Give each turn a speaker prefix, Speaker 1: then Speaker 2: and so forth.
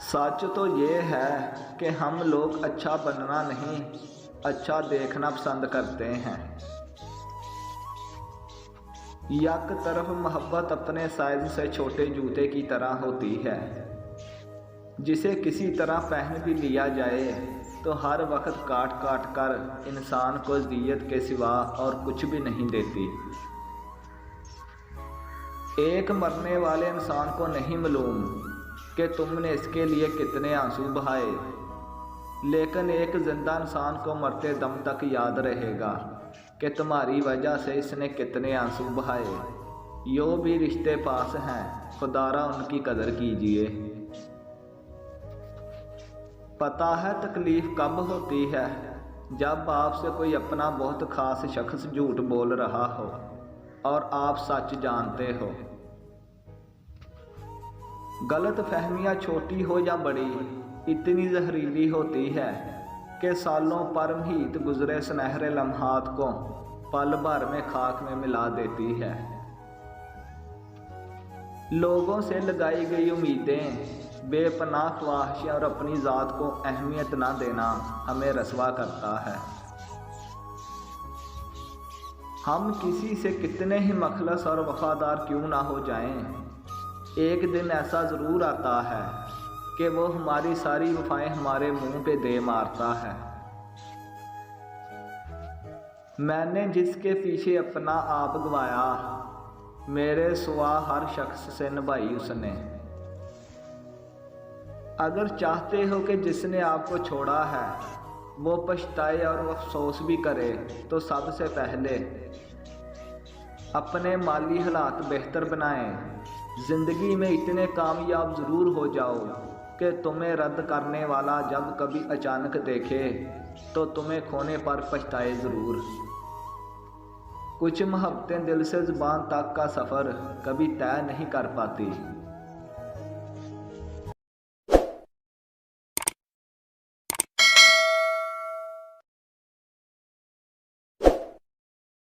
Speaker 1: सच तो ये है कि हम लोग अच्छा बनना नहीं, अच्छा देखना पसंद करते हैं। एक तरफ मोहब्बत अपने साइज से छोटे जूते की तरह होती है, जिसे किसी तरह पहन भी लिया जाए तो हर वक्त काट काट कर इंसान को ज़ियत के सिवा और कुछ भी नहीं देती। एक मरने वाले इंसान को नहीं मालूम कि तुमने इसके लिए कितने आंसू बहाए, लेकिन एक जिंदा इंसान को मरते दम तक याद रहेगा कि तुम्हारी वजह से इसने कितने आंसू बहाए। यो भी रिश्ते पास हैं, खुदारा उनकी कदर कीजिए। पता है तकलीफ़ कब होती है? जब आपसे कोई अपना बहुत ख़ास शख्स झूठ बोल रहा हो और आप सच जानते हो। गलत फहमियाँ छोटी हो या बड़ी इतनी जहरीली होती है कि सालों पर मुहीत गुजरे सुनहरे लम्हात को पल भर में खाक में मिला देती है। लोगों से लगाई गई उम्मीदें, बेपनाह ख्वाहिशें और अपनी ज़ात को अहमियत ना देना हमें रसवा करता है। हम किसी से कितने ही मखलस और वफादार क्यों ना हो जाएं, एक दिन ऐसा ज़रूर आता है कि वो हमारी सारी वफाएं हमारे मुंह पे दे मारता है। मैंने जिसके पीछे अपना आप गवाया, मेरे सिवा हर शख्स से निभाई उसने। अगर चाहते हो कि जिसने आपको छोड़ा है वो पछताए और वो अफसोस भी करे, तो सबसे पहले अपने माली हालात बेहतर बनाएं। ज़िंदगी में इतने कामयाब ज़रूर हो जाओ कि तुम्हें रद्द करने वाला जब कभी अचानक देखे तो तुम्हें खोने पर पछताए ज़रूर। कुछ मोहब्बतें दिल से ज़ुबान तक का सफ़र कभी तय नहीं कर पाती।